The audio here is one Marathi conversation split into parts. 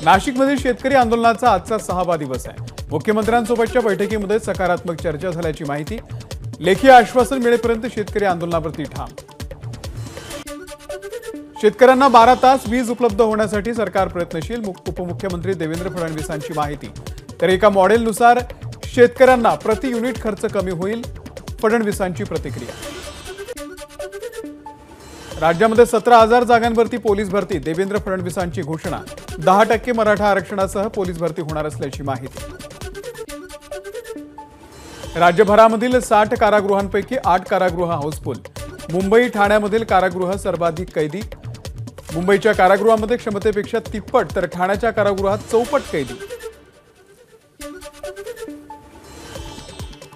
नाशिकमधील शेतकरी आंदोलनाचा आजचा 6वा दिवस आहे। मुख्यमंत्र्यांसोबतच्या बैठकीमध्ये सकारात्मक चर्चा झाल्याची माहिती। लेखी आश्वासन मिळेपर्यंत शेतकरी आंदोलनावरती ठाम। शेतकऱ्यांना 12 तास वीज उपलब्ध होण्यासाठी सरकार प्रयत्नशील। उपमुख्यमंत्री देवेंद्र फडणवीसांची माहिती। तर एका मॉडेलनुसार शेतकऱ्यांना प्रति युनिट खर्च कमी होईल। फडणवीसांची प्रतिक्रिया। राज्यामध्ये 17,000 जागांवरती पोलीस भरती। देवेंद्र फडणवीसांची घोषणा। 10% मराठा आरक्षणासह पोलीस भरती होणार असल्याची माहिती। राज्यभरामधील 60 कारागृहांपैकी 8 कारागृह हाऊसफुल। मुंबई ठाण्यामधील कारागृह सर्वाधिक कैदी। मुंबईच्या कारागृहामध्ये क्षमतेपेक्षा तिप्पट तर ठाण्याच्या कारागृहात चौपट कैदी।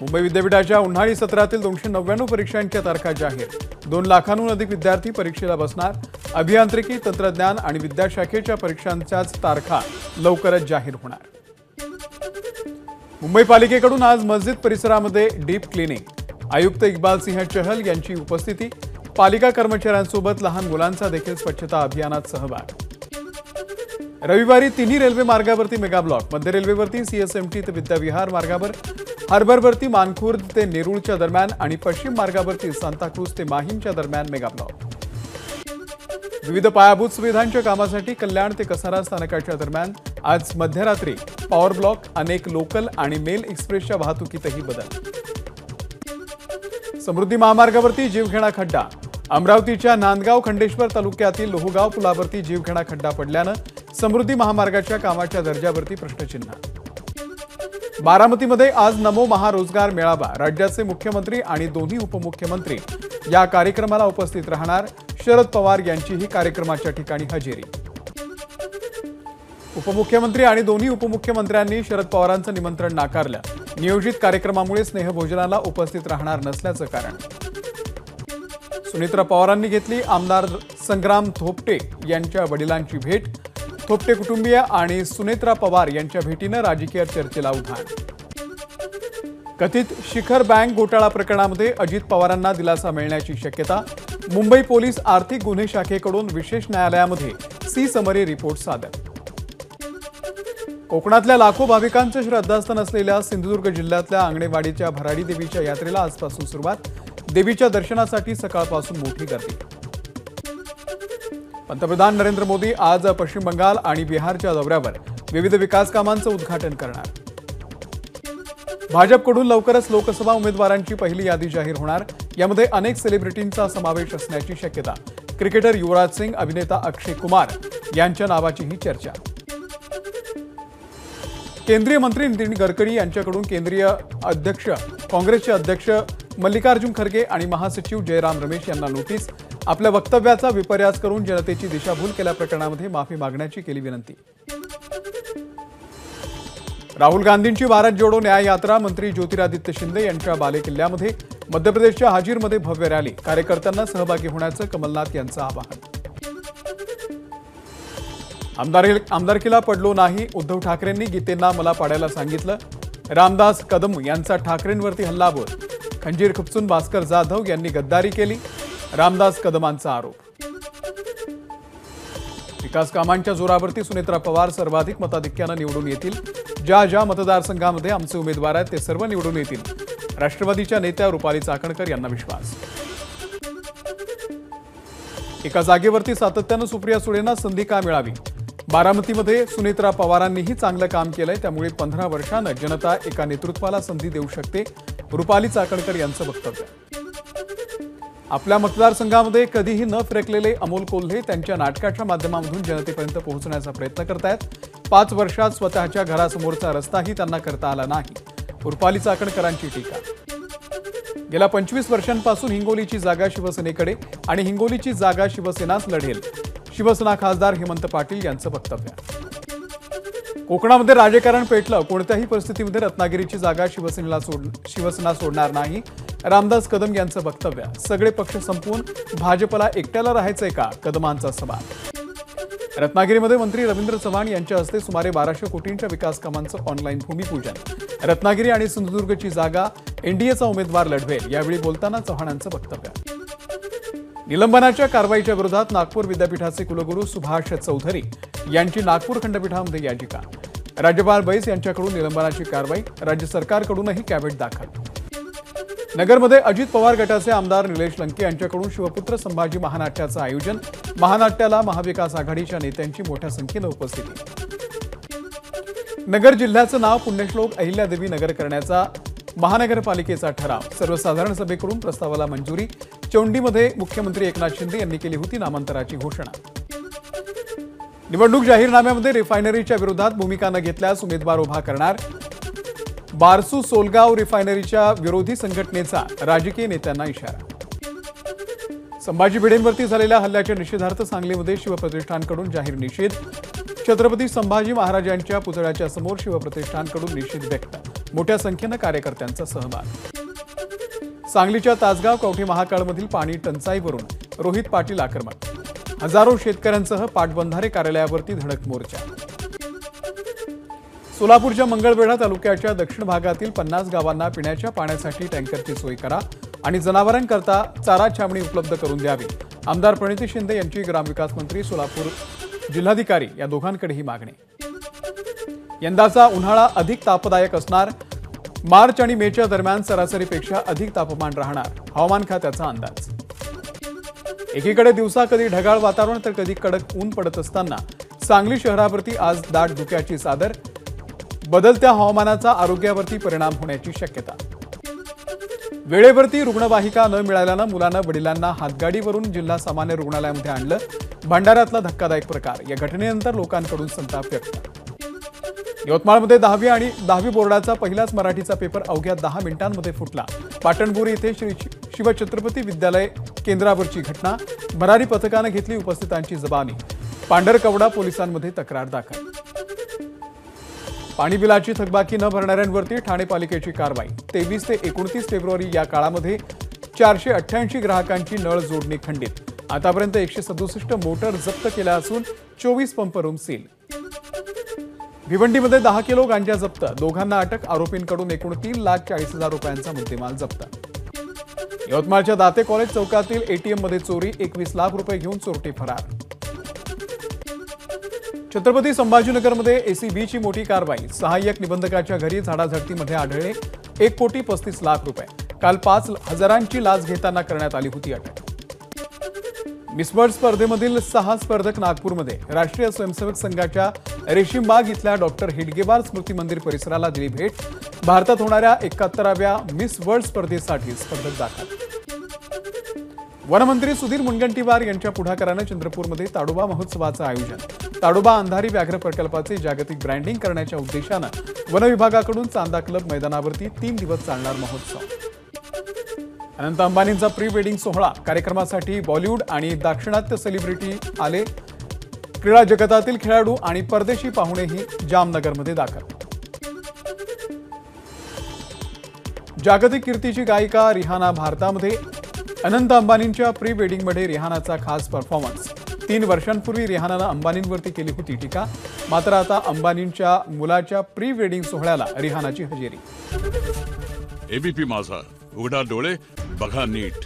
मुंबई विद्यापीठाच्या उन्हाळी सत्रातील 299 परीक्षांच्या तारखा जाहीर। 2 लाखांहून अधिक विद्यार्थी परीक्षेला बसणार। अभियांत्रिकी, तंत्रज्ञान आणि विद्याशाखेच्या परीक्षांच्याच तारखा लवकरच जाहीर होणार। मुंबई पालिकेकडून आज मस्जिद परिसरामध्ये डीप क्लिनिंग। आयुक्त इक्बाल सिंह चहल यांची उपस्थिती। पालिका कर्मचाऱ्यांसोबत लहान मुलांचा देखील स्वच्छता अभियानात सहभाग। रविवारी तिन्ही रेल्वे मार्गावरती मेगा ब्लॉक। मध्य रेल्वेवरती सीएसएमटी ते विद्याविहार मार्गावर, हार्बरवरती मानखुर्द ते नेरूळच्या दरम्यान आणि पश्चिम मार्गावरती सांताक्रूज ते माहीमच्या दरम्यान मेगा ब्लॉक। विविध पायाभूत सुविधांच्या कामासाठी कल्याण ते कसारा स्थानकाच्या दरम्यान आज मध्यरात्री पॉवर ब्लॉक। अनेक लोकल आणि मेल एक्सप्रेसच्या वाहतुकीतही बदल। समृद्धी महामार्गावरती जीवघेणा खड्डा। अमरावतीच्या नांदगाव खंडेश्वर तालुक्यातील लोहगाव पुलावरती जीवघेणा खड्डा पडल्यानं समृद्धी महामार्गाच्या कामाच्या दर्जावरती प्रश्नचिन्ह। बारामतीमध्ये आज नमो महारोजगार मेळावा। राज्याचे मुख्यमंत्री आणि दोन्ही उपमुख्यमंत्री या कार्यक्रमाला उपस्थित राहणार। शरद पवार यांचीही कार्यक्रमाच्या ठिकाणी हजेरी। उपमुख्यमंत्री आणि दोन्ही उपमुख्यमंत्र्यांनी शरद पवारांचं निमंत्रण नाकारलं। नियोजित कार्यक्रमामुळे स्नेहभोजनाला उपस्थित राहणार नसल्याचं कारण। सुनेत्रा पवारांनी घेतली आमदार संग्राम थोपटे यांच्या वडिलांची भेट। थोपटे कुटुंबीय आणि सुनेत्रा पवार यांच्या भेटीनं राजकीय चर्चेला उधाण। कथित शिखर बँक घोटाळा प्रकरणामध्ये अजित पवारांना दिलासा मिळण्याची शक्यता। मुंबई पोलीस आर्थिक गुन्हे शाखेकडून विशेष न्यायालयामध्ये सी समरी रिपोर्ट सादर। कोकणातल्या लाखो भाविकांचं श्रद्धास्थान असलेल्या सिंधुदुर्ग जिल्ह्यातल्या आंगणेवाडीच्या भराडी देवीच्या यात्रेला आजपासून सुरुवात। देवीच्या दर्शनासाठी सकाळपासून मोठी गर्दी। पंतप्रधान नरेंद्र मोदी आज पश्चिम बंगाल आणि बिहारच्या दौऱ्यावर विविध विकास कामांचं उद्घाटन करणार। भाजपकडून लवकरच लोकसभा उमेदवारांची पहिली यादी जाहीर होणार। यामध्ये अनेक सेलिब्रिटींचा समावेश असण्याची शक्यता। क्रिकेटर युवराज सिंग, अभिनेता अक्षय कुमार यांच्या नावाचीही चर्चा। केंद्रीय मंत्री नितीन गडकरी यांच्याकडून केंद्रीय अध्यक्ष काँग्रेसचे अध्यक्ष मल्लिकार्जुन खरगे आणि महासचिव जयराम रमेश यांना नोटीस। आपल्या वक्तव्याचा विपर्यास करून जनतेची दिशाभूल केल्याप्रकरणामध्ये माफी मागण्याची केली विनंती। राहुल गांधींची भारत जोडो न्याय यात्रा। मंत्री ज्योतिरादित्य शिंदे यांच्या बालेकिल्ल्यामध्ये। मध्य प्रदेशच्या हाजीरमध्ये भव्य रॅली। कार्यकर्त्यांना सहभागी होण्याचं कमलनाथ यांचं आवाहन। आमदारकीला पडलो नाही। उद्धव ठाकरेंनी गीतेंना मला पाडायला सांगितलं। रामदास कदम यांचा ठाकरेंवरती हल्लाबोल। खंजीर खुपसून भास्कर जाधव यांनी गद्दारी केली। रामदास कदमांचा आरोप। विकास कामांच्या जोरावरती सुनेत्रा पवार सर्वाधिक मताधिक्यानं निवडून येतील। ज्या ज्या मतदारसंघामध्ये आमचे उमेदवार आहेत ते सर्व निवडून येतील। राष्ट्रवादीच्या नेत्या रुपाली चाकणकर यांना विश्वास। एका जागेवरती सातत्यानं सुप्रिया सुळेंना संधी का मिळावी? बारामतीमध्ये सुनेत्रा पवारांनीही चांगलं काम केलंय, त्यामुळे 15 वर्षांनं जनता एका नेतृत्वाला संधी देऊ शकते। रुपाली चाकणकर यांचं वक्तव्य। आपल्या मतदारसंघामध्ये कधीही न फिरकलेले अमोल कोल्हे त्यांच्या नाटकाच्या माध्यमातून जनतेपर्यंत पोहोचण्याचा प्रयत्न करतायत। 5 वर्षात स्वतःच्या घरासमोरचा रस्ताही त्यांना करता आला नाही। रुपाली चाकणकरांची टीका। गेल्या 25 वर्षांपासून हिंगोलीची जागा शिवसेनेकडे आणि हिंगोलीची जागा शिवसेनाच लढेल। शिवसेना खासदार हेमंत पाटील यांचं वक्तव्य। कोकणामध्ये राजकारण पेटलं। कोणत्याही परिस्थितीमध्ये रत्नागिरीची जागा शिवसेना सोडणार नाही। रामदास कदम यांचं वक्तव्य। सगळे पक्ष संपवून भाजपला एकट्याला राहायचंय का? कदमांचा सवाल। रत्नागिरीमध्ये मंत्री रवींद्र चव्हाण यांच्या हस्ते सुमारे 1200 कोटींच्या विकास कामांचं ऑनलाईन भूमिपूजन। रत्नागिरी आणि सिंधुदुर्गची जागा एनडीएचा उमेदवार लढवेल। यावेळी बोलताना चव्हाणांचं वक्तव्य। निलंबनाच्या कारवाईच्या विरोधात नागपूर विद्यापीठाचे कुलगुरू सुभाष चौधरी यांची नागपूर खंडपीठामध्ये याचिका। राज्यपाल बैस यांच्याकडून निलंबनाची कारवाई, राज्य सरकारकडूनही कॅबिनेट दाखल। नगरमध्ये अजित पवार गटाचे आमदार निलेश लंके यांच्याकडून शिवपुत्र संभाजी महानाट्याचं आयोजन। महानाट्याला महाविकास आघाडीच्या नेत्यांची मोठ्या संख्येने उपस्थिती। नगर जिल्ह्याचं नाव पुण्यश्लोक अहिल्यादेवी नगर करण्याचा महानगरपालिकेचा ठराव। सर्वसाधारण सभेकडून प्रस्तावाला मंजुरी। चौंडीमध्ये मुख्यमंत्री एकनाथ शिंदे यांनी केली होती नामांतराची घोषणा। निवडणूक जाहीरनाम्यामध्ये रिफायनरीच्या विरोधात भूमिका न घेतल्यास उमेदवार उभा करणार। बारसू सोलगाव रिफायनरीच्या विरोधी संघटनेचा राजकीय नेत्यांना इशारा। संभाजी भिडेंवरती झालेल्या हल्ल्याच्या निषेधार्थ सांगलीमध्ये शिवप्रतिष्ठानकडून जाहीर निषेध। छत्रपती संभाजी महाराजांच्या पुतळ्याच्या समोर शिवप्रतिष्ठानकडून निषेध व्यक्त। मोठ्या संख्येने कार्यकर्त्यांचा सहभाग। सांगलीच्या तासगाव कवठे महाकाळमधील पाणी टंचाईवरून रोहित पाटील आक्रमक। हजारो शेतकऱ्यांसह पाटबंधारे कार्यालयावरती धडक मोर्चा। सोलापूरच्या मंगळवेढा तालुक्याच्या दक्षिण भागातील 50 गावांना पिण्याच्या पाण्यासाठी टँकरची सोय करा आणि जनावरांकरता चारा छावणी उपलब्ध करून द्यावी। आमदार प्रणिती शिंदे यांची ग्रामविकास मंत्री, सोलापूर जिल्हाधिकारी या दोघांकडेही मागणी। यंदाचा उन्हाळा अधिक तापदायक असणार। मार्च आणि मेच्या दरम्यान सरासरीपेक्षा अधिक तापमान राहणार, हवामान खात्याचा अंदाज। एकीकडे दिवसा कधी ढगाळ वातावरण तर कधी कडक ऊन पडत असताना सांगली शहरावरती आज दाट धुक्याची चादर। बदलत्या हवामानाचा आरोग्यावरती परिणाम होण्याची शक्यता। वेळेवरती रुग्णवाहिका न मिळाल्यानं मुलानं वडिलांना हातगाडीवरून जिल्हा सामान्य रुग्णालयामध्ये आणलं। भंडाऱ्यातला धक्कादायक प्रकार। या घटनेनंतर लोकांकडून संताप व्यक्त। यवतमाळमध्ये 10वी आणि 10वी बोर्डाचा पहिलाच मराठीचा पेपर अवघ्या 10 मिनिटांमध्ये फुटला। पाटणबोरी येथे श्री शिवछत्रपती विद्यालय केंद्रावरची घटना। भरारी पथकानं घेतली उपस्थितांची जबानी। पांढरकवडा पोलिसांमध्ये तक्रार दाखल। पाणी बिलाची थकबाकी न भरणाऱ्यांवरती ठाणे पालिकेची कारवाई। 23 ते 29 फेब्रुवारी या काळामध्ये 488 ग्राहकांची नळ जोडणी खंडित। आतापर्यंत 167 मोटर जप्त केल्या असून 24 पंप रूम सील। भिवंडीमध्ये 10 किलो गांजा जप्त, दोघांना अटक। आरोपींकडून एकूण 3,40,000 रुपयांचा मुद्देमाल जप्त। यवतमाळच्या दाते कॉलेज चौकातील एटीएम मध्ये चोरी, 21 लाख रुपये घेऊन चोरटे फरार। छत्रपती संभाजीनगरमध्ये एसीबीची मोठी कारवाई। सहाय्यक निबंधकाच्या घरी झाडाझडतीमध्ये आढळले 1,35,00,000 रुपये। काल 5,000ची लाच घेताना करण्यात आली होती अटक। मिस वर्ल्ड स्पर्धेमधील 6 स्पर्धक नागपूरमध्ये। राष्ट्रीय स्वयंसेवक संघाच्या रेशीमबाग इथल्या डॉक्टर हेडगेवार स्मृती मंदिर परिसराला दिली भेट। भारतात होणाऱ्या 71व्या मिस वर्ल्ड स्पर्धेसाठी स्पर्धक दाखल। वनमंत्री सुधीर मुनगंटीवार यांच्या पुढाकाराने चंद्रपूरमध्ये ताडोबा महोत्सवाचं आयोजन। ताडोबा अंधारी व्याघ्र प्रकल्पाचे जागतिक ब्रँडिंग करण्याच्या उद्देशानं वन विभागाकडून चांदा क्लब मैदानावरती 3 दिवस चालणार महोत्सव। अनंत अंबानींचा प्री वेडिंग सोहळा। कार्यक्रमासाठी बॉलिवूड आणि दाक्षिणात्य सेलिब्रिटी आले। क्रीडा जगतातील खेळाडू आणि परदेशी पाहुणेही जामनगरमध्ये दाखल। जागतिक कीर्तीची गायिका रिहाना भारतामध्ये। अनंत अंबानींच्या प्री वेडिंगमध्ये रिहानाचा खास परफॉर्मन्स। 3 वर्षांपूर्वी रिहानानं अंबानींवरती केली होती टीका, मात्र आता अंबानींच्या मुलाच्या प्री वेडिंग सोहळ्याला रिहानाची हजेरी। एबीपी माझा, उघडा डोळे बघा नीट।